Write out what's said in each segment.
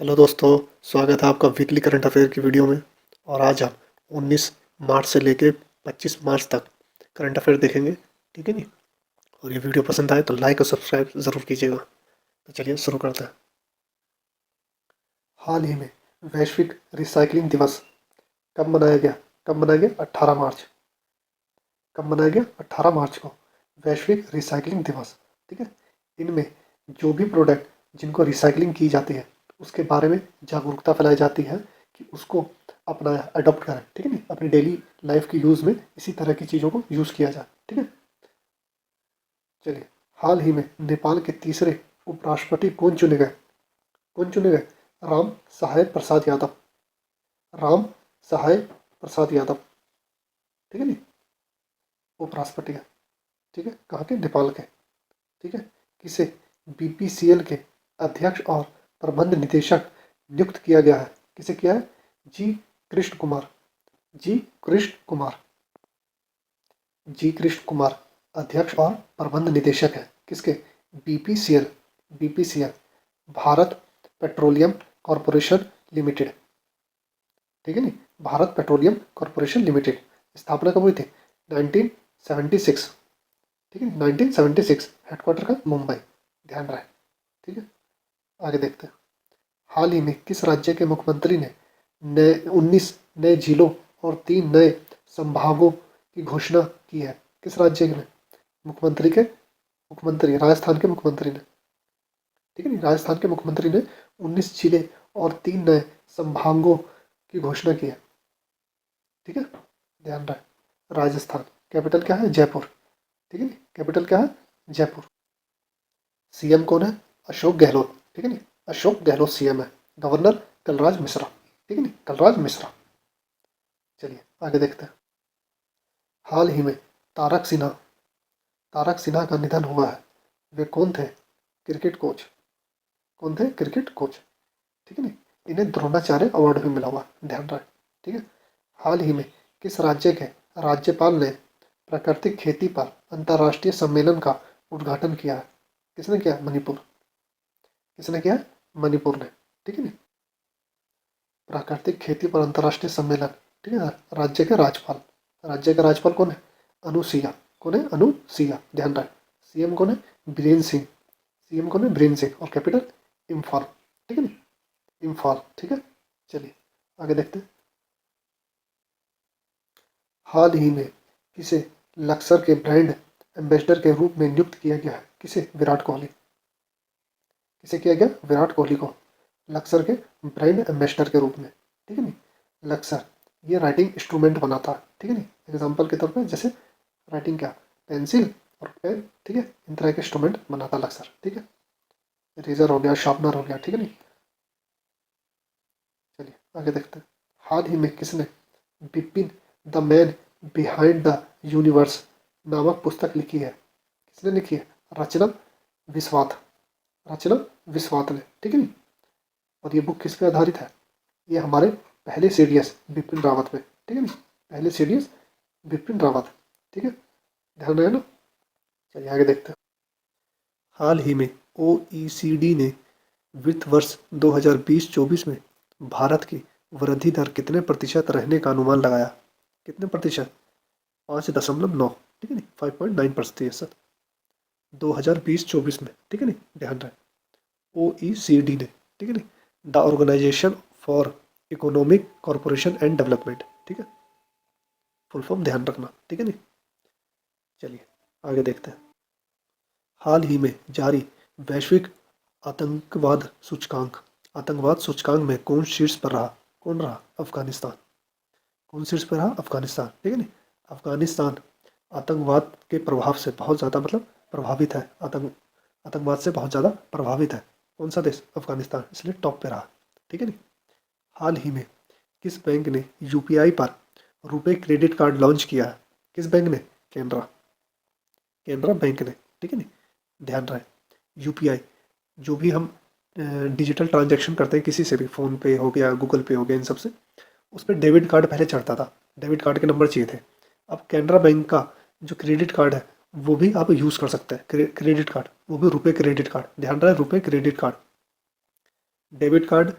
Hello दोस्तों, स्वागत है आपका वीकली करंट अफेयर की वीडियो में। और आज हम 19 मार्च से लेके 25 मार्च तक करंट अफेयर देखेंगे। ठीक है नी। और ये वीडियो पसंद आए तो लाइक और सब्सक्राइब ज़रूर कीजिएगा। तो चलिए शुरू करते हैं। हाल ही में वैश्विक रिसाइकलिंग दिवस कब मनाया गया? 18 मार्च। कब मनाया गया? 18 मार्च को वैश्विक रिसाइकलिंग दिवस। ठीक है। इनमें जो भी प्रोडक्ट जिनको रिसाइकलिंग की जाती है उसके बारे में जागरूकता फैलाई जाती है कि उसको अपना अडॉप्ट करें। ठीक है नहीं, अपनी डेली लाइफ की यूज़ में इसी तरह की चीज़ों को यूज़ किया जाए। ठीक है। चलिए, हाल ही में नेपाल के तीसरे उपराष्ट्रपति कौन चुने गए? कौन चुने गए? राम सहाय प्रसाद यादव। राम सहाय प्रसाद यादव। ठीक है नहीं, उपराष्ट्रपति है। ठीक है, कहाँ के? नेपाल के। ठीक है। किसे बीपीसीएल के अध्यक्ष और प्रबंध निदेशक नियुक्त किया गया है? किसे किया है? जी कृष्ण कुमार। जी कृष्ण कुमार। जी कृष्ण कुमार अध्यक्ष और प्रबंध निदेशक है। किसके? BPCL. BPCL Bharat petroleum corporation limited. ठीक है नी, भारत पेट्रोलियम कॉरपोरेशन लिमिटेड। स्थापना कब हुई थी? 1976। ठीक है, 1976। हेडक्वार्टर का मुंबई, ध्यान रहे। ठीक है, आगे देखते हैं। हाल ही में किस राज्य के मुख्यमंत्री ने नए 19 नए जिलों और 3 नए संभागों की घोषणा की है? किस राज्य के मुख्यमंत्री राजस्थान के मुख्यमंत्री ने। ठीक है नहीं, राजस्थान के मुख्यमंत्री ने 19 जिले और 3 नए संभागों की घोषणा की है। ठीक है, ध्यान रहे। राजस्थान कैपिटल क्या है? जयपुर। ठीक है नहीं, कैपिटल क्या है? जयपुर। सीएम कौन है? अशोक गहलोत। ठीक है नहीं, अशोक गहलोत सीएम है। गवर्नर कलराज मिश्रा। ठीक है नहीं, कलराज मिश्रा। चलिए आगे देखते हैं। हाल ही में तारक सिन्हा तारक सिन्हा का निधन हुआ है। वे कौन थे? Cricket coach. कौन थे? Cricket coach. ठीक है नहीं, इन्हें द्रोणाचार्य अवार्ड भी मिला हुआ, ध्यान रहे। ठीक है। हाल ही में किस राज्य के राज्यपाल ने प्राकृतिक खेती पर अंतर्राष्ट्रीय सम्मेलन का उद्घाटन किया है? किसने किया? मणिपुर। किसने किया? मणिपुर ने। ठीक है नहीं, प्राकृतिक खेती पर अंतर्राष्ट्रीय सम्मेलन। ठीक है, राज्य का राज्यपाल कौन है? अनुसुईया। कौन है? अनुसुईया, ध्यान रहे। सीएम कौन है? बीरेंद्र सिंह। सीएम कौन है? बीरेंद्र सिंह। और कैपिटल इम्फाल। ठीक है ना, इम्फाल। ठीक है, चलिए आगे देखते हैं। हाल ही में किसे लक्सर के ब्रांड एम्बेसडर के रूप में नियुक्त किया गया है? किसे? विराट कोहली। किसे किया गया? विराट कोहली को लक्सर के ब्रांड एम्बेसडर के रूप में। ठीक है नी, लक्सर ये राइटिंग इंस्ट्रूमेंट बनाता है। ठीक है नी, एग्जाम्पल के तौर पे जैसे राइटिंग क्या? पेंसिल और पेन। ठीक है, इन तरह के इंस्ट्रूमेंट बनाता लक्सर। ठीक है, रेजर हो गया, शार्पनर हो गया। ठीक है नी, चलिए आगे देखते हैं। हाल ही में किसने Bipin the man behind the universe नामक पुस्तक लिखी है? किसने लिखी है? रचना विश्वात। रचना विश्वात ने। ठीक है नी, और ये बुक किस पे आधारित है? ये हमारे पहले सीडीएस बिपिन रावत पे। ठीक है नी, पहले सीडीएस बिपिन रावत। ठीक है, ध्यान रहे ना। चलिए आगे देखते हैं। हाल ही में ओईसीडी ने वित्त वर्ष 2020-24 में भारत की वृद्धि दर कितने प्रतिशत रहने का अनुमान लगाया? कितने प्रतिशत? 5.9। ठीक है नी, 5.9%। 2020-24 में। ठीक है नी, ध्यान रहे। ओईसीडी ने। ठीक है नी, the Organisation for Economic Corporation and Development. ठीक है, फुल फॉर्म ध्यान रखना। ठीक है नी, चलिए आगे देखते हैं। हाल ही में जारी वैश्विक आतंकवाद सूचकांक में कौन शीर्ष पर रहा? कौन रहा? अफगानिस्तान। कौन शीर्ष पर रहा? अफगानिस्तान। ठीक है नी, अफगानिस्तान आतंकवाद के प्रभाव से बहुत ज़्यादा प्रभावित है। आतंकवाद से बहुत ज़्यादा प्रभावित है। कौन सा देश? अफगानिस्तान, इसलिए टॉप पे रहा। ठीक है नी। हाल ही में किस बैंक ने यूपीआई पर रुपे क्रेडिट कार्ड लॉन्च किया है? किस बैंक ने? कैनरा। कैनरा बैंक ने। ठीक है नी, ध्यान रहे। यूपीआई जो भी हम डिजिटल ट्रांजैक्शन करते हैं किसी से भी, फ़ोन पे हो गया, गूगल पे हो गया, इन सब से उस पर डेबिट कार्ड पहले चढ़ता था। डेबिट कार्ड के नंबर चाहिए थे। अब कैनरा बैंक का जो क्रेडिट कार्ड है वो भी आप यूज़ कर सकते हैं। क्रेडिट कार्ड, वो भी रुपए क्रेडिट कार्ड, ध्यान रहे, रुपए क्रेडिट कार्ड। डेबिट कार्ड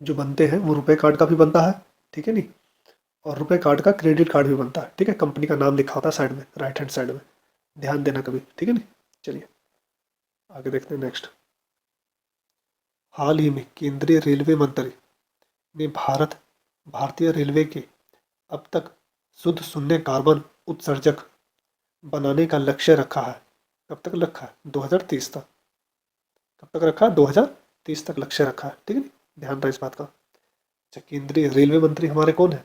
जो बनते हैं वो रुपए कार्ड का भी बनता है, ठीक है नहीं, और रुपए कार्ड का क्रेडिट कार्ड भी बनता है, ठीक है। कंपनी का नाम लिखा होता है साइड में, राइट हैंड साइड में, ध्यान देना कभी, ठीक है नहीं। चलिए आगे देखते हैं नेक्स्ट। हाल ही में केंद्रीय रेलवे मंत्री ने भारतीय रेलवे के अब तक शुद्ध शून्य कार्बन उत्सर्जक बनाने का लक्ष्य रखा है। कब तक रखा है? 2030 तक। कब तक रखा है? 2030 तक लक्ष्य रखा है, ठीक है, ध्यान रहे इस बात का। अच्छा, केंद्रीय रेलवे मंत्री हमारे कौन है?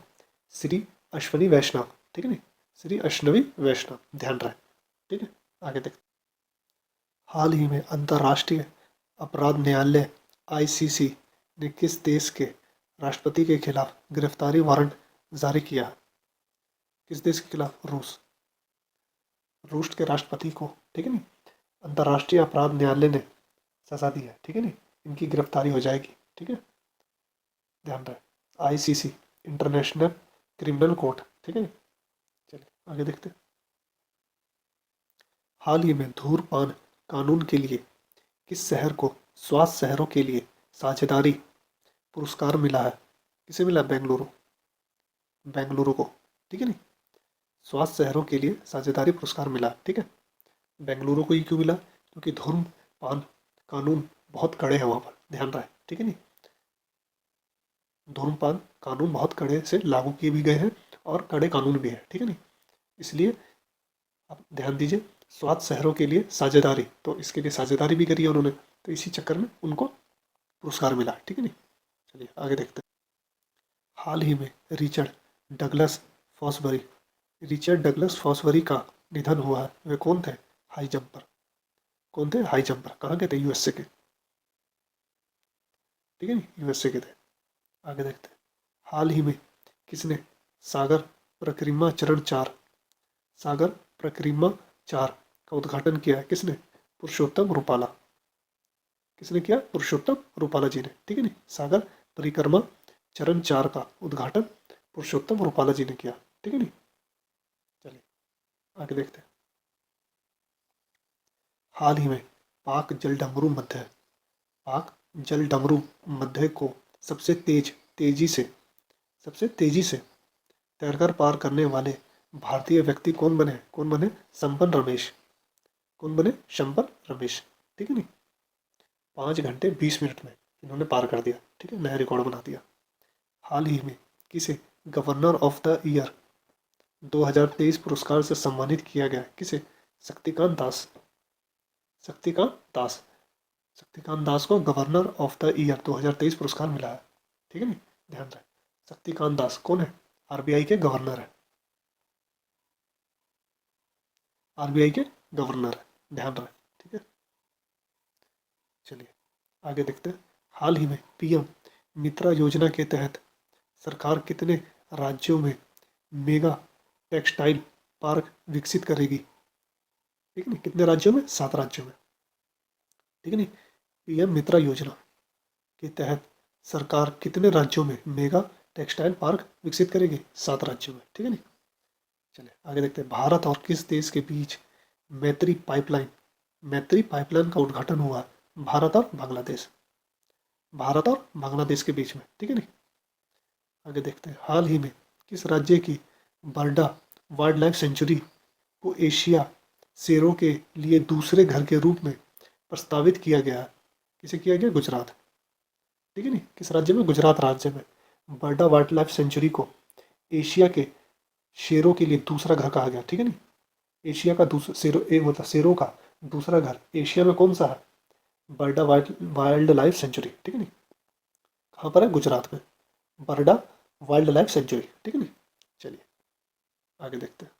श्री अश्विनी वैष्णव, ठीक है नहीं, श्री अश्विनी वैष्णव, ध्यान रहे, ठीक है। आगे देखते। हाल ही में अंतर्राष्ट्रीय अपराध न्यायालय आईसीसी ने किस देश के राष्ट्रपति के खिलाफ गिरफ्तारी वारंट जारी किया है? किस देश के खिलाफ? रूस। रूस के राष्ट्रपति को, ठीक है नहीं, अंतर्राष्ट्रीय अपराध न्यायालय ने सजा दी है, ठीक है नहीं, इनकी गिरफ्तारी हो जाएगी, ठीक है, ध्यान रहे। आईसीसी, इंटरनेशनल क्रिमिनल कोर्ट, ठीक है। चलिए आगे देखते हैं। हाल ही में धूम्रपान कानून के लिए किस शहर को स्वास्थ्य शहरों के लिए साझेदारी पुरस्कार मिला है? किसे मिला? बेंगलुरु, बेंगलुरु को, ठीक है नहीं, स्वास्थ्य शहरों के लिए साझेदारी पुरस्कार मिला, ठीक है। बेंगलुरु को ही क्यों मिला? क्योंकि धूम्रपान कानून बहुत कड़े हैं वहाँ पर, ध्यान रहे, ठीक है नहीं, धूम्रपान कानून बहुत कड़े से लागू किए भी गए हैं और कड़े कानून भी है, ठीक है नहीं, इसलिए आप ध्यान दीजिए। स्वास्थ्य शहरों के लिए साझेदारी, तो इसके लिए साझेदारी भी करी है उन्होंने, तो इसी चक्कर में उनको पुरस्कार मिला, ठीक है नहीं। चलिए आगे देखते हैं। हाल ही में Douglas Fosbury Richard Douglas Fosbury का निधन हुआ है। वे कौन थे? High jumper. कौन थे? High jumper. कहाँ के थे? यूएसए के, ठीक है नहीं, यूएसए के थे। आगे देखते हैं। हाल ही में किसने सागर प्रक्रिमा चरण 4 सागर प्रक्रिमा 4 का उद्घाटन किया है? किसने? पुरुषोत्तम रूपाला। किसने किया? पुरुषोत्तम रूपाला जी ने, ठीक है नहीं, सागर परिक्रमा चरण 4 का उद्घाटन पुरुषोत्तम रूपाला जी ने किया, ठीक है नहीं। चलिए आगे देखते हैं। हाल ही में पाक जल डमरू मध्य को सबसे तेजी से तैरकर पार करने वाले भारतीय व्यक्ति कौन बने? संपन रमेश। कौन बने? संपन रमेश, ठीक है नहीं, 5 घंटे 20 मिनट में इन्होंने पार कर दिया, ठीक है, नया रिकॉर्ड बना दिया। हाल ही में किसे गवर्नर ऑफ द ईयर 2023 पुरस्कार से सम्मानित किया गया? किसे? शक्तिकांत दास। शक्तिकांत दास शक्तिकांत दास को गवर्नर ऑफ द ईयर 2023 पुरस्कार मिला है, ठीक है नहीं, ध्यान रहे। शक्तिकांत दास कौन है? आरबीआई के गवर्नर है, आरबीआई के गवर्नर है, ध्यान रहे, ठीक है। चलिए आगे देखते हैं। हाल ही में पीएम मित्रा योजना के तहत सरकार कितने राज्यों में मेगा टेक्सटाइल पार्क विकसित करेगी? ठीक है नहीं, कितने राज्यों में? 7 राज्यों में, ठीक है नहीं। पीएम मित्रा योजना के तहत सरकार कितने राज्यों में मेगा टेक्सटाइल पार्क विकसित करेगी? 7 राज्यों में, ठीक है नहीं। चलिए आगे देखते हैं। भारत और किस देश के बीच मैत्री पाइपलाइन का उद्घाटन हुआ? भारत और बांग्लादेश के बीच में, ठीक है नहीं। आगे देखते हैं। हाल ही में किस राज्य की बर्डा वाइल्ड लाइफ सेंचुरी को एशिया शेरों के लिए दूसरे घर के रूप में प्रस्तावित किया गया? किसे किया गया? गुजरात, ठीक है नहीं, किस राज्य में? गुजरात राज्य में बर्डा वाइल्ड लाइफ सेंचुरी को एशिया के शेरों के लिए दूसरा घर कहा गया, ठीक है नहीं। एशिया का दूसरा शेरों का दूसरा घर एशिया में कौन सा है? बर्डा वाइल्ड लाइफ सेंचुरी, ठीक है नहीं, कहाँ पर है? गुजरात में, बर्डा वाइल्ड लाइफ सेंचुरी, ठीक है नहीं। चलिए आगे देखते हैं।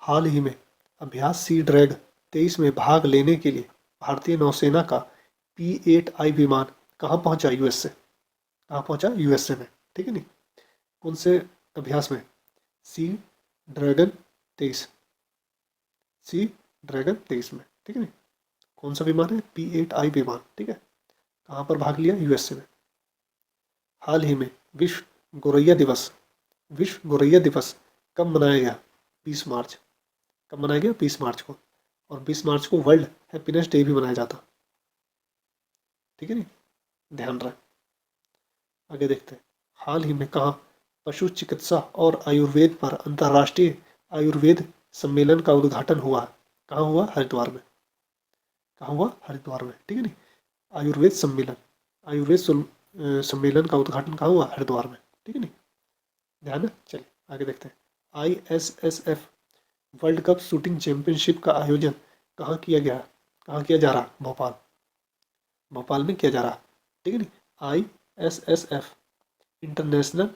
हाल ही में अभ्यास सी ड्रैग 23 में भाग लेने के लिए भारतीय नौसेना का P-8I विमान कहाँ पहुंचा? यूएसए। कहाँ पहुंचा? यूएसए में, ठीक है नहीं। कौन से अभ्यास में? सी ड्रैगन 23, सी ड्रैगन 23 में, ठीक है नहीं। कौन सा विमान है? P-8I विमान, ठीक है। कहाँ पर भाग लिया? यूएसए में। हाल ही में विश्व गौरैया दिवस कब मनाया गया? 20 मार्च। कब मनाया गया? 20 मार्च को। और 20 मार्च को वर्ल्ड हैप्पीनेस डे भी मनाया जाता, ठीक है नहीं, ध्यान रहे। आगे देखते हैं, हाल ही में कहाँ पशु चिकित्सा और आयुर्वेद पर अंतर्राष्ट्रीय आयुर्वेद सम्मेलन का उद्घाटन हुआ? कहाँ हुआ? हरिद्वार में। कहाँ हुआ? हरिद्वार में, ठीक है नहीं, आयुर्वेद सम्मेलन, सम्मेलन का उद्घाटन कहाँ हुआ? हरिद्वार में, ठीक है नहीं, ध्यान है। चलिए आगे देखते हैं, ISSF world cup shooting championship का आयोजन कहाँ किया गया? कहाँ किया जा रहा? भोपाल। भोपाल में किया जा रहा, ठीक है नहीं, ISSF international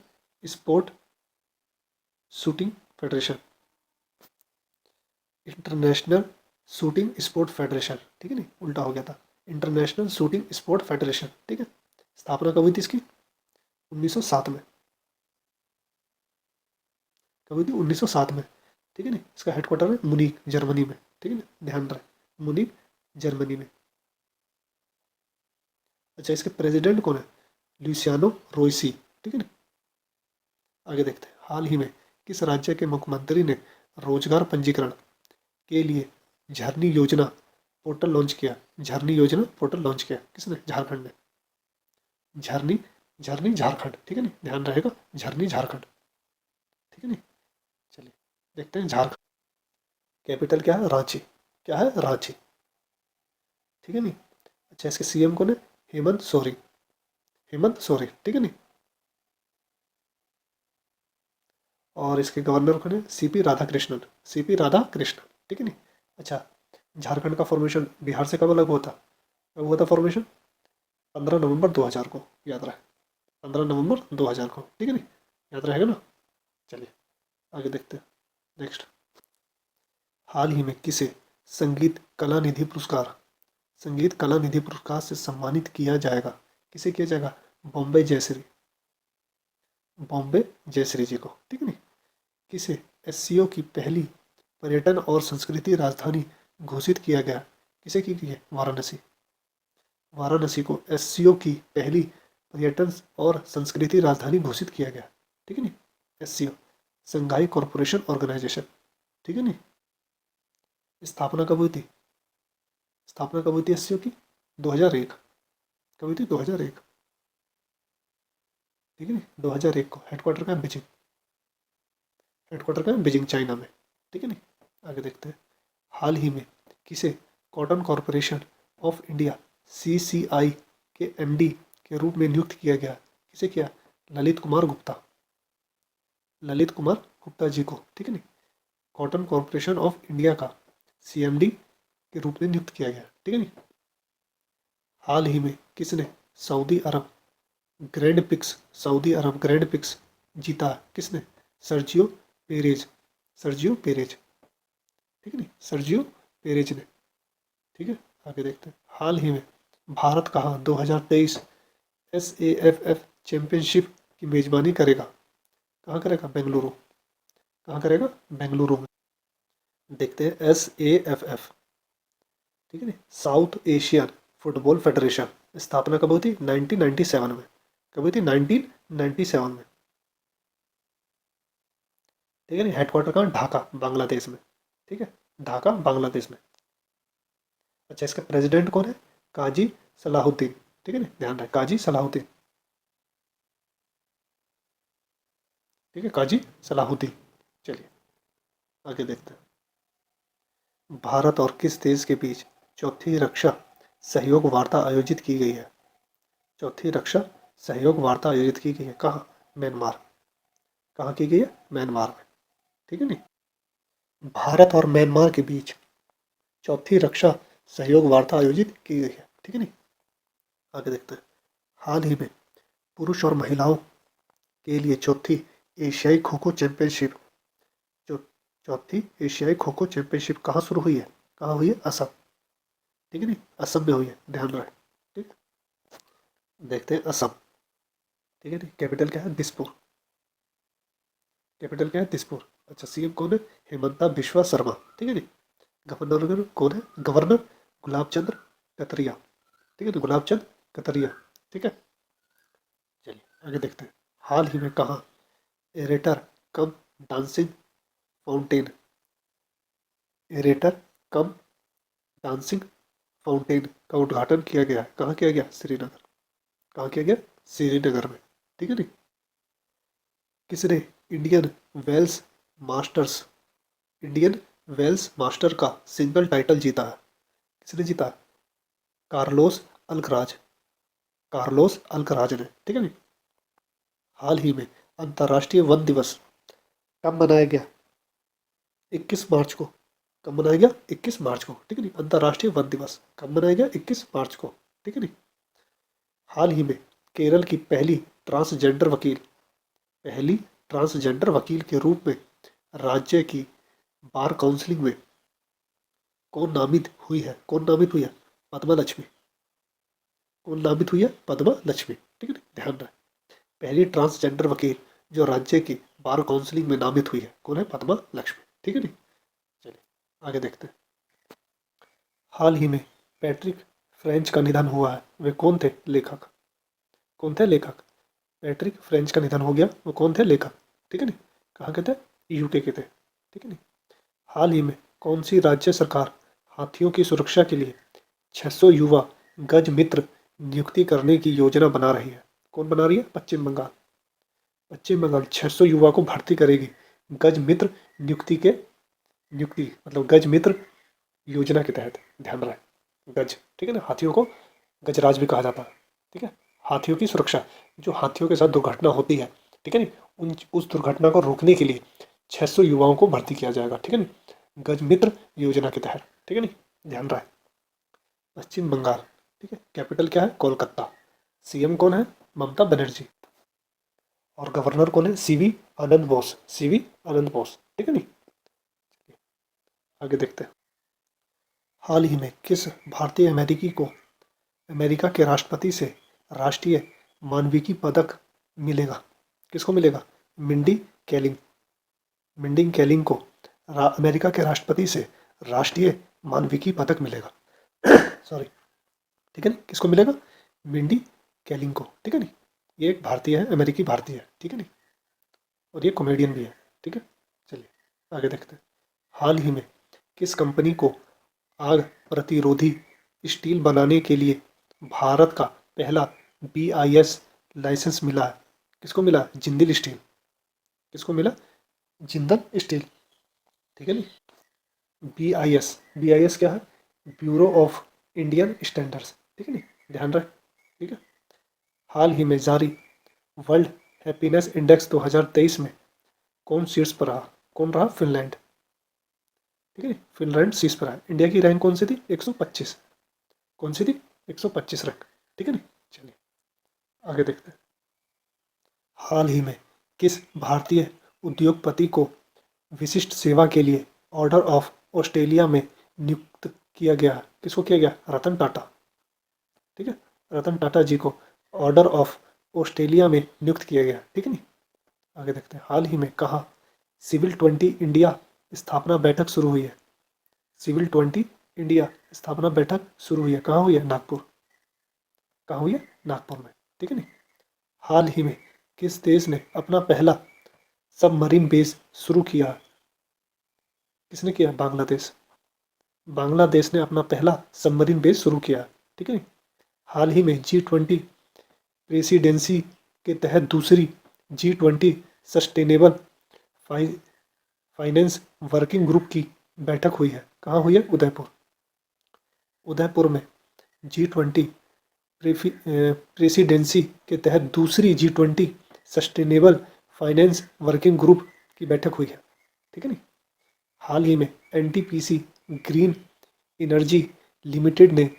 sport shooting federation, international shooting sport federation, ठीक है नहीं, उल्टा हो गया था, इंटरनेशनल शूटिंग स्पोर्ट फेडरेशन, ठीक है। स्थापना कब हुई थी इसकी? 1907 में। कब हुई थी? 1907 में, ठीक है नहीं। इसका हेडक्वार्टर है मुनीक, जर्मनी में, ठीक है ना, ध्यान रहे, मुनीक जर्मनी में। अच्छा, इसके प्रेसिडेंट कौन है? लुसियानो रोइसी, ठीक है ना। आगे देखते हैं, हाल ही में किस राज्य के मुख्यमंत्री ने रोजगार पंजीकरण के लिए झरनी योजना पोर्टल लॉन्च किया? झरनी योजना पोर्टल लॉन्च किया किसने? झारखंड ने। झरनी, झरनी झारखंड, ठीक है नहीं, ध्यान रहेगा, झरनी झारखंड, ठीक है नहीं। चलिए देखते हैं, झारखंड कैपिटल क्या है? रांची। क्या है? रांची, ठीक है नहीं। अच्छा, इसके CM कौन है? हेमंत सोरेन, हेमंत सोरेन, ठीक है नहीं। और इसके गवर्नर कौन है? CP राधाकृष्णन, CP राधाकृष्णन, ठीक है नहीं। अच्छा, झारखंड का फॉर्मेशन बिहार से कब अलग हुआ था? कब हुआ था फॉर्मेशन? 15 नवंबर 2000 को, याद रहे, 15 नवंबर 2000 को, ठीक है नहीं, याद रहेगा ना। चलिए आगे देखते हैं, नेक्स्ट, हाल ही में किसे संगीत कला निधि पुरस्कार, संगीत कला निधि पुरस्कार से सम्मानित किया जाएगा? किसे किया जाएगा? बॉम्बे जयश्री, बॉम्बे जयश्री जी को, ठीक है नहीं। किसे SCO की पहली पर्यटन और संस्कृति राजधानी घोषित किया गया? किसे की गई है? वाराणसी, वाराणसी को SCO की पहली पर्यटन और संस्कृति राजधानी घोषित किया गया, ठीक है नहीं। SCO संघाई कॉरपोरेशन ऑर्गेनाइजेशन, ठीक है नहीं। स्थापना कब हुई थी? स्थापना कब हुई थी SCO की? 2001। कब हुई थी? 2001, ठीक है नहीं, 2001 को। हेडक्वार्टर का है? बीजिंग, हेडक्वार्टर का है? बीजिंग, चाइना में, ठीक है नहीं। आगे देखते हैं, हाल ही में किसे cotton corporation of India CCI के MD के रूप में नियुक्त किया गया? किसे किया? ललित कुमार गुप्ता, ललित कुमार गुप्ता जी को, ठीक है नहीं, कॉटन कॉरपोरेशन ऑफ इंडिया का CMD के रूप में नियुक्त किया गया, ठीक है नहीं। हाल ही में किसने सऊदी अरब ग्रैंड पिक्स, सऊदी अरब ग्रैंड पिक्स जीता? किसने? सर्जियो पेरेज, सर्जियो पेरेज, ठीक है नहीं, सर्जियो पेरेज ने, ठीक है। आगे देखते हैं, हाल ही में भारत कहाँ 2023 SAFF चैंपियनशिप की मेजबानी करेगा? कहाँ करेगा? बेंगलुरु। कहाँ करेगा? बेंगलुरु में। देखते हैं, SAFF, ठीक है नहीं, साउथ एशियन फुटबॉल फेडरेशन, स्थापना कब हुई थी? 1997 में। कब हुई थी? 1997 में, ठीक है नहीं। हेडक्वार्टर कहाँ? ढाका, बांग्लादेश में, ठीक है, ढाका बांग्लादेश में। अच्छा, इसका प्रेसिडेंट कौन है? काजी सलाहुद्दीन, ठीक है ना, ध्यान रहे, काजी सलाहुद्दीन, ठीक है, काजी सलाहुद्दीन। चलिए आगे देखते हैं, भारत और किस देश के बीच चौथी रक्षा सहयोग वार्ता आयोजित की गई है? चौथी रक्षा सहयोग वार्ता आयोजित की गई है कहाँ? म्यांमार। कहाँ की गई है? म्यांमार में, ठीक है नहीं। भारत और म्यांमार के बीच चौथी रक्षा सहयोग वार्ता आयोजित की गई है, ठीक है नहीं। आगे देखते हैं, हाल ही में पुरुष और महिलाओं के लिए चौथी एशियाई खो खो चैंपियनशिप, चौ चौथी एशियाई खो खो चैंपियनशिप कहाँ शुरू हुई है? कहाँ हुई है? असम, ठीक है नहीं, असम में हुई है, ध्यान रहे, ठीक। देखते हैं असम, ठीक है नहीं, कैपिटल क्या है? दिसपुर, कैपिटल क्या है? दिसपुर। अच्छा, CM कौन है? हेमंता बिश्वा शर्मा, ठीक है नहीं। गवर्नर कौन है? गवर्नर गुलाब चंद्र कतरिया, ठीक है तो गुलाब चंद कतरिया, ठीक है। चलिए आगे देखते हैं, हाल ही में कहाँ एरेटर कम डांसिंग फाउंटेन, एरेटर कम डांसिंग फाउंटेन का उद्घाटन किया गया है। कहाँ किया गया? श्रीनगर। कहाँ किया गया? श्रीनगर में। ठीक है नहीं। किसने Indian Wells Masters Indian Wells Master का सिंगल टाइटल जीता है? किसने जीता है? Carlos Alcaraz. कार्लोस अल्कराज ने। ठीक है नहीं। हाल ही में अंतर्राष्ट्रीय वन दिवस कब मनाया गया? 21 मार्च को। कब मनाया गया? 21 मार्च को। ठीक है नहीं। अंतर्राष्ट्रीय वन दिवस कब मनाया गया? 21 मार्च को। ठीक है नहीं। हाल ही में केरल की पहली ट्रांसजेंडर वकील के रूप में राज्य की बार काउंसिलिंग में कौन नामित हुई है? कौन नामित हुई है? पद्मा लक्ष्मी। कौन नामित हुई है? पद्मा लक्ष्मी। ठीक है ना, ध्यान रहे। पहली ट्रांसजेंडर वकील जो राज्य की बार काउंसिलिंग में नामित हुई है, कौन है? पद्मा लक्ष्मी। ठीक है नहीं। चलिए आगे देखते हैं। हाल ही में पैट्रिक फ्रेंच का निधन हुआ है, वे कौन थे? लेखक। कौन थे? लेखक। पैट्रिक फ्रेंच का निधन हो गया, वो कौन थे? लेखक। ठीक है नहीं। कहाँ के थे? यूके के थे। ठीक है नहीं। हाल ही में कौन सी राज्य सरकार हाथियों की सुरक्षा के लिए 600 युवा गज मित्र नियुक्ति करने की योजना बना रही है? कौन बना रही है? पश्चिम बंगाल। पश्चिम बंगाल 600 युवा को भर्ती करेगी गज मित्र नियुक्ति मतलब गज मित्र योजना के तहत। ध्यान रहे, गज। ठीक है ना, हाथियों को गजराज भी कहा जाता है। ठीक है। हाथियों की सुरक्षा, जो हाथियों के साथ दुर्घटना होती है, ठीक है नी, उस दुर्घटना को रोकने के लिए 600 युवाओं को भर्ती किया जाएगा। ठीक है नी, गज मित्र योजना के तहत। ठीक है नी, ध्यान रहे। पश्चिम बंगाल। ठीक है। कैपिटल क्या है? कोलकाता। सीएम कौन है? ममता बनर्जी। और गवर्नर कौन है? सीवी आनंद बोस। सीवी आनंद बोस। ठीक है नी। आगे देखते हैं। हाल ही में किस भारतीय अमेरिका के राष्ट्रपति से राष्ट्रीय मानविकी पदक मिलेगा? किसको मिलेगा? मिंडी कैलिंग। मिंडी कैलिंग को अमेरिका के राष्ट्रपति से राष्ट्रीय मानविकी पदक मिलेगा। सॉरी। ठीक है ना, किसको मिलेगा? मिंडी कैलिंग को। ठीक है नी। ये एक भारतीय है, अमेरिकी भारतीय है। ठीक है नी। और ये कॉमेडियन भी है। ठीक है। चलिए आगे देखते हैं। हाल ही में किस कंपनी को आग प्रतिरोधी स्टील बनाने के लिए भारत का पहला BIS लाइसेंस मिला है? किसको मिला? जिंदल स्टील। किसको मिला? जिंदल स्टील। ठीक है नी। BIS क्या है? Bureau of Indian standards. ठीक है नी, ध्यान रख। ठीक है। हाल ही में जारी वर्ल्ड हैप्पीनेस इंडेक्स 2023 में कौन शीर्ष पर रहा? कौन रहा? फिनलैंड। ठीक है। फिनलैंड शीर्ष पर रहा। इंडिया की रैंक कौन सी थी? 125। कौन सी थी? 125 रैंक। ठीक है नी। चलिए आगे देखते हैं। हाल ही में किस भारतीय उद्योगपति को विशिष्ट सेवा के लिए ऑर्डर ऑफ ऑस्ट्रेलिया में नियुक्त किया गया? किसको किया गया? रतन टाटा। ठीक है। रतन टाटा जी को ऑर्डर ऑफ ऑस्ट्रेलिया में नियुक्त किया गया। ठीक है नी। आगे देखते हैं। हाल ही में कहाँ सिविल 20 इंडिया स्थापना बैठक शुरू हुई है? सिविल 20 इंडिया स्थापना बैठक शुरू हुई है, कहाँ हुई है? नागपुर। कहाँ हुई है? नागपुर में। ठीक है नी। हाल ही में किस देश ने अपना पहला सबमरीन बेस शुरू किया? किसने किया? बांग्लादेश। बांग्लादेश ने अपना पहला सबमरीन बेस शुरू किया। ठीक है नी। हाल ही में G20 प्रेसिडेंसी के तहत दूसरी G20 sustainable finance working group की बैठक हुई है, कहाँ हुई है? उदयपुर। उदयपुर में G20 प्रेसिडेंसी के तहत दूसरी G20 sustainable finance working group की बैठक हुई है। ठीक है नी। हाल ही में NTPC ग्रीन एनर्जी लिमिटेड ने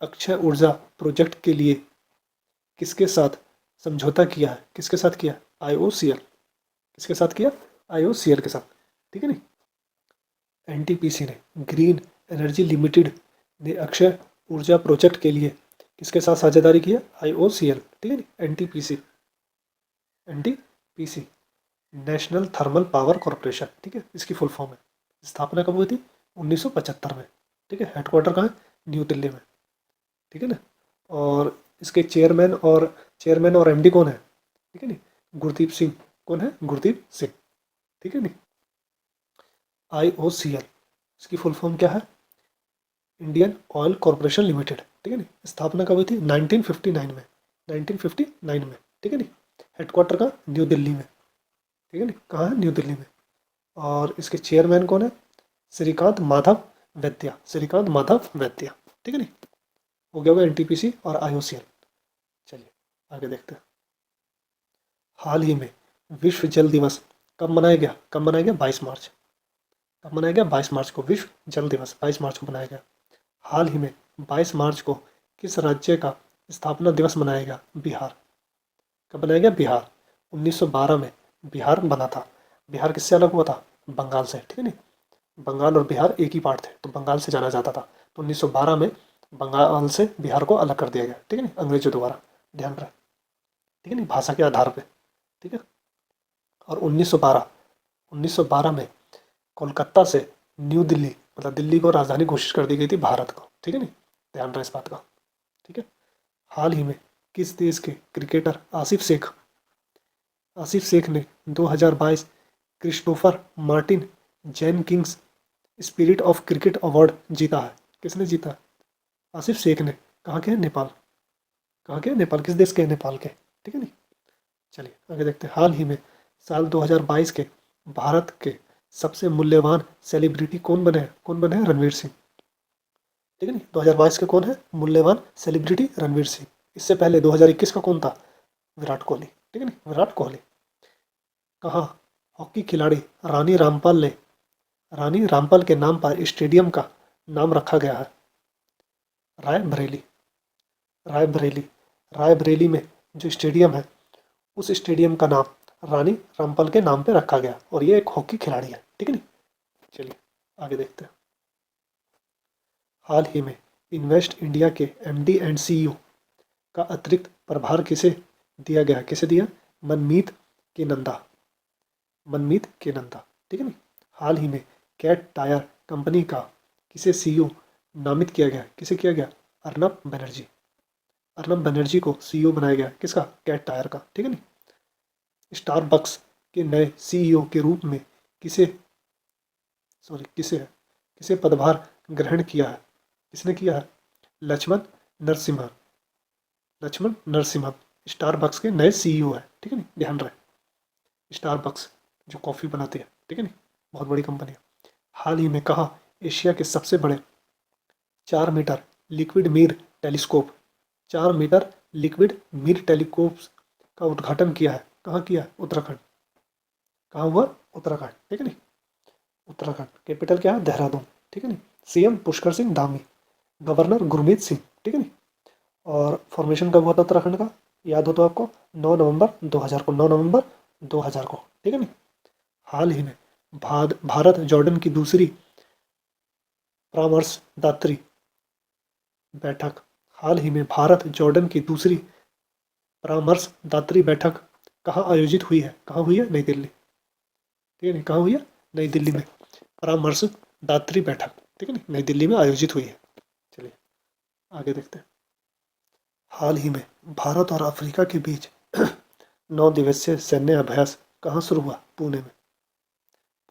अक्षय ऊर्जा प्रोजेक्ट के लिए किसके साथ समझौता किया है? किसके साथ किया? IOCL। किसके साथ किया? IOCL के साथ। ठीक है नी। NTPC ने ग्रीन एनर्जी लिमिटेड ने अक्षय ऊर्जा प्रोजेक्ट के लिए किसके साथ साझेदारी की है? IOCL। ठीक है नी। NTPC national thermal power corporation. ठीक है, इसकी फुल फॉर्म है। स्थापना कब हुई थी? 1975 में। ठीक है। हेडक्वार्टर कहाँ है? न्यू दिल्ली में। ठीक है ना। और इसके चेयरमैन और MD कौन है? ठीक है नी। गुरदीप सिंह। कौन है? गुरदीप सिंह। ठीक है नी। IOCL इसकी फुल फॉर्म क्या है? इंडियन ऑयल कॉरपोरेशन लिमिटेड, ठीक है नी। स्थापना कब हुई थी? 1959 में, 1959 में, ठीक है नी। हेडक्वार्टर का न्यू दिल्ली में, ठीक है नी। कहाँ है? न्यू दिल्ली में। और इसके चेयरमैन कौन है? श्रीकांत माधव वैद्या, श्रीकांत माधव वैद्या, ठीक है नी। हो गया होगा एनटीपीसी और आईओसीएल। चलिए आगे देखते हैं। हाल ही में विश्व जल दिवस कब मनाया गया? कब मनाया गया? 22 मार्च। कब मनाया गया? 22 मार्च को विश्व जल दिवस 22 मार्च को मनाया गया। हाल ही में 22 मार्च को किस राज्य का स्थापना दिवस मनाया गया? बिहार। कब बनाया गया? बिहार। 1912 में बिहार बना था। बिहार किससे अलग हुआ था? बंगाल से, ठीक है नी। बंगाल और बिहार एक ही पार्ट थे, तो बंगाल से जाना जाता था। तो 1912 में बंगाल से बिहार को अलग कर दिया गया, ठीक है नी, अंग्रेजों द्वारा। ध्यान रहे, ठीक है नी, भाषा के आधार पे, ठीक है। और 1912 में कोलकाता से न्यू दिल्ली, मतलब दिल्ली को राजधानी घोषित कर दी गई थी भारत को, ठीक है नी। ध्यान रहे इस बात का, ठीक है। हाल ही में किस देश के क्रिकेटर आसिफ शेख ने 2022 Christopher Martin Jenkins spirit of cricket award जीता है? किसने जीता है? आसिफ शेख ने। कहाँ के हैं? नेपाल। कहाँ के हैं? नेपाल। किस देश के हैं? नेपाल के, ठीक है नी। चलिए आगे देखते हैं। हाल ही में साल 2022 के भारत के सबसे मूल्यवान सेलिब्रिटी कौन बने हैं? कौन बने हैं? रणवीर सिंह, ठीक है नी। 2022 के कौन है मूल्यवान सेलिब्रिटी? रणवीर सिंह। इससे पहले 2021 का कौन था? विराट कोहली, ठीक है नी, विराट कोहली। कहाँ? हॉकी खिलाड़ी रानी रामपाल के नाम पर स्टेडियम का नाम रखा गया है? रायबरेली। रायबरेली। रायबरेली में जो स्टेडियम है, उस स्टेडियम का नाम रानी रामपाल के नाम पे रखा गया, और ये एक हॉकी खिलाड़ी है, ठीक है नी। चलिए आगे देखते हैं। हाल ही में इन्वेस्ट इंडिया के एमडी एंड सीईओ का अतिरिक्त प्रभार किसे दिया गया? किसे दिया? मनमीत के नंदा, मनमीत के नंदा, ठीक है नी। हाल ही में कैट टायर कंपनी का किसे सीईओ नामित किया गया? किसे किया गया? अर्नब बनर्जी। अर्नब बनर्जी को सीईओ बनाया गया, किसका? कैट टायर का, ठीक है नी। स्टारबक्स के नए सीईओ के रूप में किसे किसे पदभार ग्रहण किया है? किसने किया है? लक्ष्मण नरसिम्हा। लक्ष्मण नरसिम्हा स्टारबक्स के नए सीईओ है, ठीक है नी। ध्यान रहे, स्टारबक्स जो कॉफ़ी बनाती है, ठीक है नी, बहुत बड़ी कंपनी है। हाल ही में कहा एशिया के सबसे बड़े 4 metre liquid mirror telescope 4 metre liquid mirror telescope का उद्घाटन किया है? कहाँ किया है? उत्तराखंड। कहाँ हुआ? उत्तराखंड, ठीक है नी। उत्तराखंड। कैपिटल क्या है? देहरादून, ठीक है नी। सीएम पुष्कर सिंह धामी, गवर्नर गुरमीत सिंह, ठीक है नी। और फॉर्मेशन कब हुआ था उत्तराखंड का? याद हो तो आपको, 9 नवंबर 2000 को, 9 नवंबर 2000 को, ठीक है नी। हाल ही में भारत जॉर्डन की दूसरी परामर्शदात्री बैठक हाल ही में भारत जॉर्डन की दूसरी परामर्शदात्री बैठक कहाँ आयोजित हुई है? कहाँ हुई है? नई दिल्ली, ठीक है नी। कहाँ हुई है? नई दिल्ली में परामर्शदात्री बैठक, ठीक है नी, नई दिल्ली में आयोजित हुई है। चलिए आगे देखते हैं। हाल ही में भारत और अफ्रीका के बीच 9 दिवसीय सैन्य अभ्यास कहाँ शुरू हुआ? पुणे में।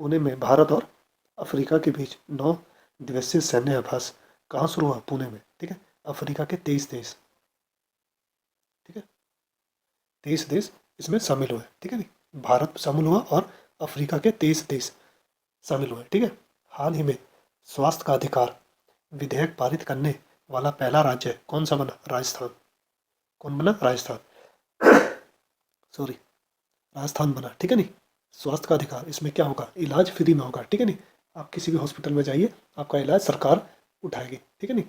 पुणे में भारत और अफ्रीका के बीच 9 दिवसीय सैन्य अभ्यास कहाँ शुरू हुआ? पुणे में, ठीक है। अफ्रीका के 23 देश, ठीक है, 23 देश इसमें शामिल हुए, ठीक है नी। भारत शामिल हुआ और अफ्रीका के 23 देश शामिल हुए, ठीक है। हाल ही में स्वास्थ्य का अधिकार विधेयक पारित करने वाला पहला राज्य कौन सा बना? राजस्थान। कौन बना? राजस्थान, सॉरी, राजस्थान बना, ठीक है नी। स्वास्थ्य का अधिकार, इसमें क्या होगा? इलाज फ्री में होगा, ठीक है नी। आप किसी भी हॉस्पिटल में जाइए, आपका इलाज सरकार उठाएगी, ठीक है नी,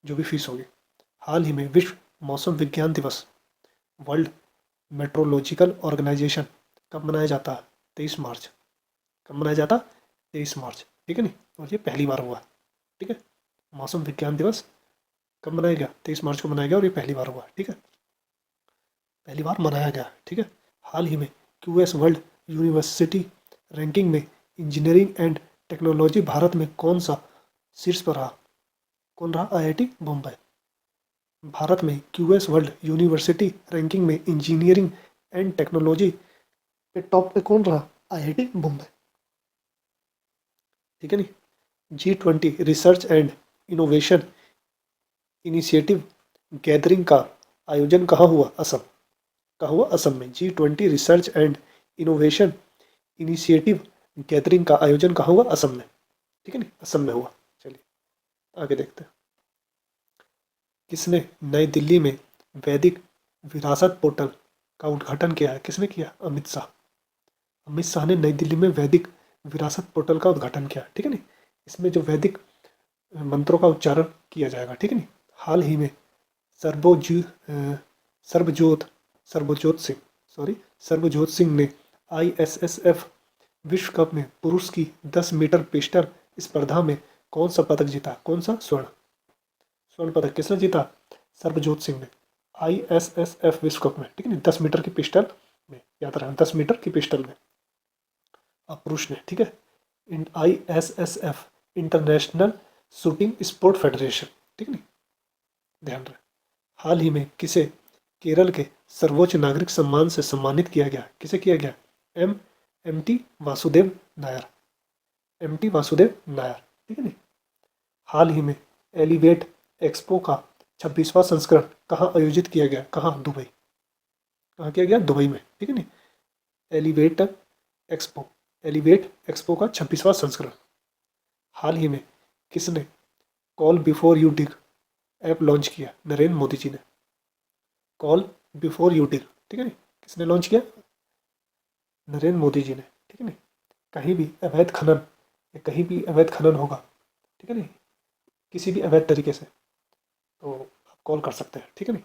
जो भी फीस होगी। हाल ही में विश्व मौसम विज्ञान दिवस, वर्ल्ड मेट्रोलॉजिकल ऑर्गेनाइजेशन कब मनाया जाता है? 23 मार्च। कब मनाया जाता? 23 मार्च, ठीक है नी। और ये पहली बार हुआ, ठीक है। मौसम विज्ञान दिवस कब मनाया गया? 23 मार्च को मनाया गया, और ये पहली बार हुआ, ठीक है, पहली बार मनाया गया, ठीक है। हाल ही में क्यूएस वर्ल्ड यूनिवर्सिटी रैंकिंग में इंजीनियरिंग एंड टेक्नोलॉजी भारत में कौन सा शीर्ष पर रहा? कौन रहा? आईआईटी बम्बई। भारत में क्यूएस वर्ल्ड यूनिवर्सिटी रैंकिंग में इंजीनियरिंग एंड टेक्नोलॉजी पे टॉप पे कौन रहा? आईआईटी बम्बई, ठीक है नी। G20 research and innovation initiative gathering का आयोजन कहाँ हुआ? असम। कहाँ हुआ? असम में। G20 research and innovation initiative gathering का आयोजन कहाँ हुआ? असम में। ठीक है नी, असम में हुआ। चलिए आगे देखते हैं। किसने नई दिल्ली में वैदिक विरासत पोर्टल का उद्घाटन किया है? किसने किया? अमित शाह। अमित शाह ने नई दिल्ली में वैदिक विरासत पोर्टल का उद्घाटन किया। ठीक है नी, इसमें जो वैदिक मंत्रों का उच्चारण किया जाएगा। ठीक है नी। हाल ही में सर्वोजी सर्वजोत सर्वजोत सिंह सर्वजोत सिंह ने ISSF विश्व कप में पुरुष की 10 मीटर पिस्टल स्पर्धा में कौन सा पदक जीता? कौन सा? स्वर्ण पदक किसने जीता? सर्वजोत सिंह ने ISSF विश्व कप में। ठीक है नी, 10 मीटर की पिस्टल में, याद रखना 10 मीटर की पिस्टल में पुरुष ने। ठीक है, ISSF international shooting sport federation. ठीक है नी, ध्यान रहे। हाल ही में किसे केरल के सर्वोच्च नागरिक सम्मान से सम्मानित किया गया? किसे किया गया? MT वासुदेव नायर। MT वासुदेव नायर। ठीक है नी। हाल ही में एलिवेट एक्सपो का 26वां संस्करण कहाँ आयोजित किया गया? कहाँ? दुबई। कहाँ किया गया? दुबई में। ठीक है नी। एलिवेट एक्सपो का 26वां संस्करण। हाल ही में किसने call before you dig app launch किया? नरेंद्र मोदी जी ने। कॉल बिफोर यू डिग, ठीक है नी, किसने लॉन्च किया? नरेंद्र मोदी जी ने। ठीक है नी। कहीं भी अवैध खनन या कहीं भी अवैध खनन होगा, ठीक है नी, किसी भी अवैध तरीके से, तो आप कॉल कर सकते हैं। ठीक है नी।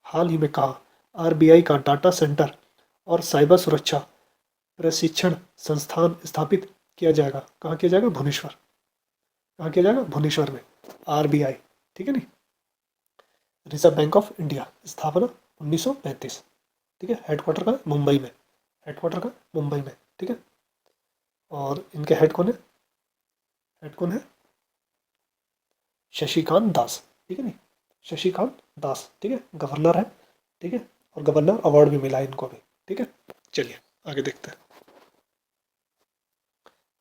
हाल ही में कहा RBI का डाटा सेंटर और साइबर सुरक्षा प्रशिक्षण संस्थान स्थापित किया जाएगा? कहाँ किया जाएगा? भुवनेश्वर। कहाँ किया जाएगा? भुवनेश्वर में। RBI, ठीक है नी, रिजर्व बैंक ऑफ इंडिया, स्थापना 1935। ठीक है, हेडक्वार्टर का मुंबई में। हेडक्वार्टर का मुंबई में। ठीक है, और इनके हेड कौन है? हेड कौन है? शशिकांत दास। ठीक है नी, शशिकांत दास। ठीक है, गवर्नर है। ठीक है, और गवर्नर अवार्ड भी मिला है इनको भी। ठीक है, चलिए आगे देखते हैं।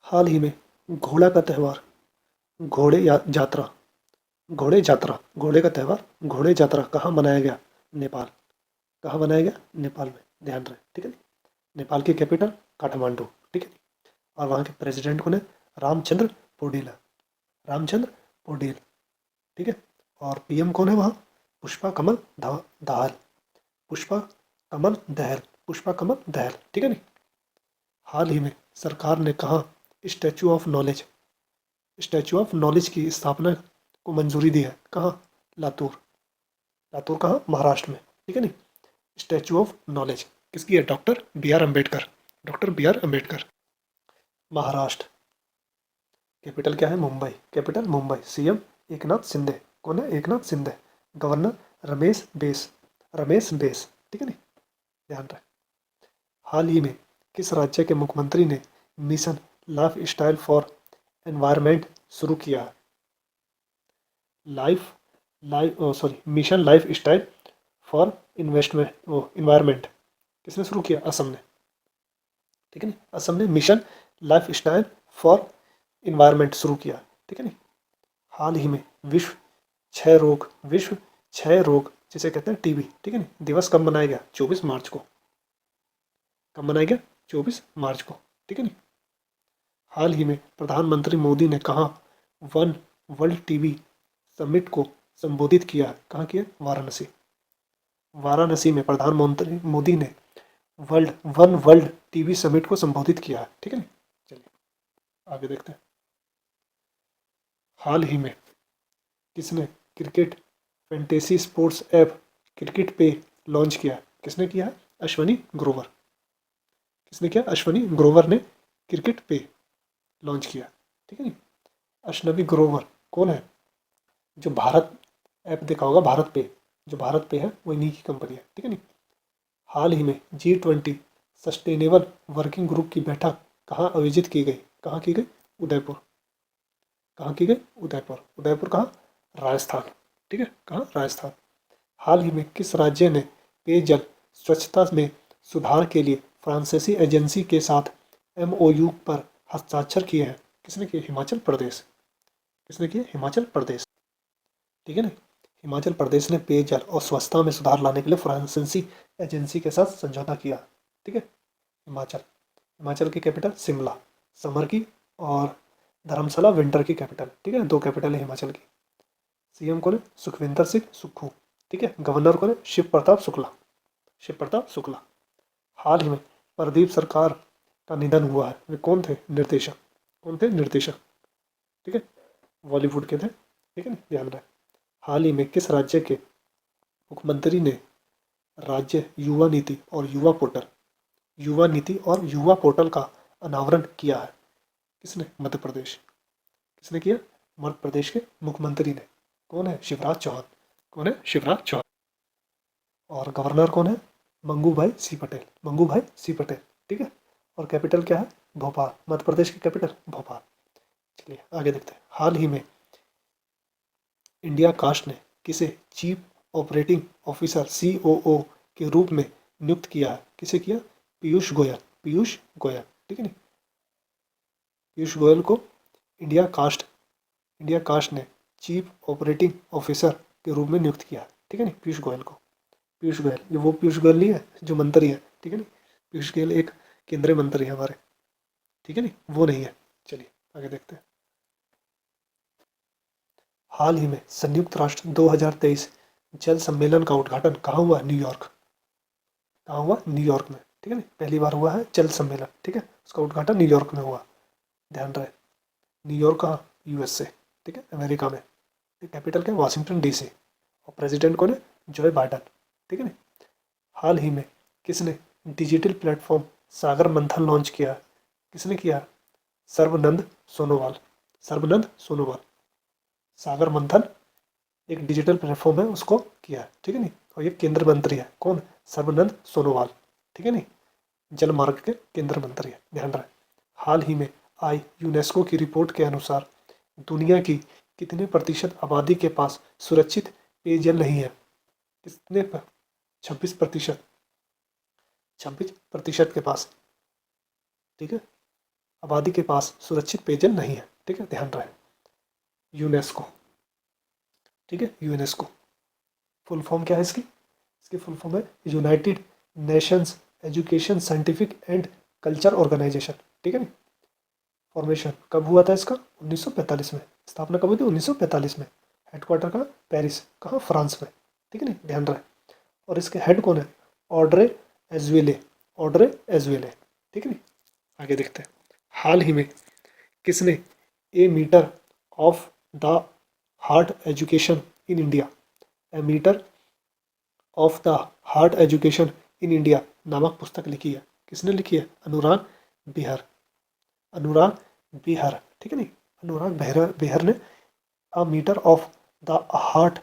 हाल ही में घोड़ा का त्यौहार जात्रा घोड़े का त्यौहार घोड़े जात्रा कहाँ मनाया गया? नेपाल। कहाँ मनाया गया? नेपाल में। ध्यान रहे। ठीक है, नेपाल की कैपिटल काठमांडू। ठीक है, और वहाँ के प्रेसिडेंट कौन है? रामचंद्र पौडेल। रामचंद्र पौडेल। ठीक है, और PM कौन है वहाँ? पुष्पा कमल दहल। पुष्पा कमल दहल। पुष्पा कमल दहल। ठीक है नी। हाल ही में सरकार ने कहा स्टैचू ऑफ नॉलेज की स्थापना को मंजूरी दी है? कहाँ? लातूर। लातूर कहाँ? महाराष्ट्र में। ठीक है नी। स्टैचू ऑफ नॉलेज किसकी है? Doctor BR Ambedkar. Doctor BR Ambedkar. Maharashtra. Capital क्या है? मुंबई। कैपिटल मुंबई। CM एकनाथ शिंदे। कौन है? एकनाथ शिंदे। गवर्नर रमेश बेस। ठीक है नी, ध्यान रहे। हाल ही में किस राज्य के मुख्यमंत्री ने mission life style for environment शुरू किया है? Mission life style for environment किसने शुरू किया? असम ने। ठीक है नी, असम ने mission life style for environment शुरू किया। ठीक है नी। हाल ही में विश्व क्षय रोग जिसे कहते हैं TB, ठीक है नी, दिवस कब मनाया गया? 24 मार्च को। कब मनाया गया? 24 मार्च को। ठीक है नी। हाल ही में प्रधानमंत्री मोदी ने कहा वन वर्ल्ड TB समिट को संबोधित किया? कहाँ किया? वाराणसी। वाराणसी में प्रधानमंत्री मोदी ने वन वर्ल्ड TB समिट को संबोधित किया है। ठीक है नी, चलिए आगे देखते हैं। हाल ही में किसने cricket fantasy sports app cricket पे लॉन्च किया? किसने किया है? अश्वनी ग्रोवर। किसने किया? अश्वनी ग्रोवर ने क्रिकेट पे लॉन्च किया। ठीक है नी। अश्वनी ग्रोवर कौन है? जो भारत ऐप देखा होगा, भारत पे, जो भारत पे है वो इन्हीं की कंपनी है। ठीक है नी। हाल ही में G20 सस्टेनेबल वर्किंग ग्रुप की बैठक कहाँ आयोजित की गई? कहाँ की गई? उदयपुर। कहाँ की गई? उदयपुर। उदयपुर कहाँ? राजस्थान। ठीक है, कहाँ? राजस्थान। हाल ही में किस राज्य ने पेयजल स्वच्छता में सुधार के लिए फ्रांसीसी एजेंसी के साथ MOU पर हस्ताक्षर किए हैं? किसने किए? हिमाचल प्रदेश। किसने किए? हिमाचल प्रदेश। ठीक है ना। हिमाचल प्रदेश ने पेयजल और स्वच्छता में सुधार लाने के लिए फ्रांसीसी एजेंसी के साथ समझौता किया। ठीक है। हिमाचल की कैपिटल शिमला समर की, और धर्मशाला विंटर की कैपिटल। ठीक है, 2 कैपिटल है हिमाचल की। सीएम कौन है? सुखविंदर सिंह सुक्खू। ठीक है। गवर्नर कौन है? शिव प्रताप शुक्ला। हाल ही में प्रदीप सरकार का निधन हुआ है। वे कौन थे? निर्देशक। ठीक है, बॉलीवुड के थे। ठीक है ना, ध्यान रहे। हाल ही में किस राज्य के मुख्यमंत्री ने राज्य युवा नीति और युवा पोर्टल का अनावरण किया है? किसने? मध्य प्रदेश। किसने किया? मध्य प्रदेश के मुख्यमंत्री ने। कौन है? शिवराज चौहान। और गवर्नर कौन है? मंगूभाई सी पटेल। ठीक है। और कैपिटल क्या है? भोपाल। मध्य प्रदेश की कैपिटल भोपाल। चलिए आगे देखते हैं। हाल ही में इंडिया कास्ट ने किसे चीफ ऑपरेटिंग ऑफिसर COO के रूप में नियुक्त किया है? किसे किया? पीयूष गोयल। ठीक है नी। पीयूष गोयल को इंडिया कास्ट ने चीफ ऑपरेटिंग ऑफिसर के रूप में नियुक्त किया है। ठीक है नी, पीयूष गोयल, ये वो पीयूष गोयल नहीं है जो मंत्री है। ठीक है नी, पीयूष गोयल एक केंद्रीय मंत्री है हमारे। ठीक है नी, वो नहीं है। चलिए आगे देखते हैं। हाल ही में संयुक्त राष्ट्र 2023 जल सम्मेलन का उद्घाटन कहाँ हुआ? न्यूयॉर्क में। ठीक है ना, पहली बार हुआ है जल सम्मेलन। ठीक है, उसका उद्घाटन न्यूयॉर्क में हुआ। ध्यान रहे, न्यूयॉर्क कहाँ? USA। ठीक है, अमेरिका में। कैपिटल क्या? Washington DC। और प्रेसिडेंट कौन है? जो बाइडन। ठीक है ना। हाल ही में किसने डिजिटल प्लेटफॉर्म सागर मंथन लॉन्च किया? किसने किया? सर्बानंद सोनोवाल। सागर मंथन एक डिजिटल प्लेटफॉर्म है, उसको किया है। ठीक है नी। और ये केंद्र मंत्री है। कौन? सर्बानंद सोनोवाल। ठीक है नी, जल मार्ग के केंद्र मंत्री है। ध्यान रहे। हाल ही में आई यूनेस्को की रिपोर्ट के अनुसार दुनिया की कितने प्रतिशत आबादी के पास सुरक्षित पेयजल नहीं है? कितने पर? 26%। 26% के पास। ठीक है, आबादी के पास सुरक्षित पेयजल नहीं है। ठीक है, ध्यान रहे। यूनेस्को। ठीक है, यूनेस्को फुल फॉर्म क्या है इसकी फुल फॉर्म है United Nations Education Scientific and Culture Organisation. ठीक है नी। फॉर्मेशन कब हुआ था इसका? 1945 में। स्थापना कब हुई थी? 1945 में। हेडक्वार्टर कहाँ? पेरिस। कहाँ? फ्रांस में। ठीक है नी, ध्यान रहे। और इसके हेड कौन है? ऑड्रे एजुएले। ठीक है नी, आगे देखते हैं। हाल ही में किसने a matter of the heart education in India नामक पुस्तक लिखी है? किसने लिखी है? अनुराग बिहार। ठीक है नी, अनुराग बिहार ने a matter of the heart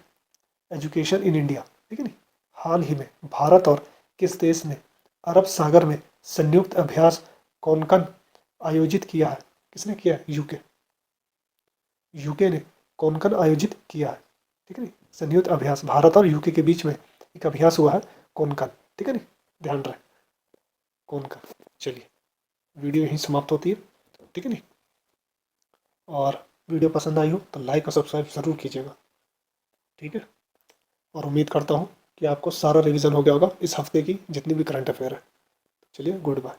education in India. ठीक है नी। हाल ही में भारत और किस देश ने अरब सागर में संयुक्त अभ्यास कोंकण आयोजित किया है? किसने किया है? यूके ने कोंकण आयोजित किया है। ठीक है नी, संयुक्त अभ्यास भारत और यूके के बीच में एक अभ्यास हुआ है कोंकण। ठीक है नी, ध्यान रहे, कोंकण। चलिए वीडियो यहीं समाप्त होती है। ठीक है नी, और वीडियो पसंद आई हो तो लाइक और सब्सक्राइब ज़रूर कीजिएगा। ठीक है, और उम्मीद करता हूँ कि आपको सारा रिवीजन हो गया होगा इस हफ्ते की जितनी भी करंट अफेयर है। चलिए, गुड बाय।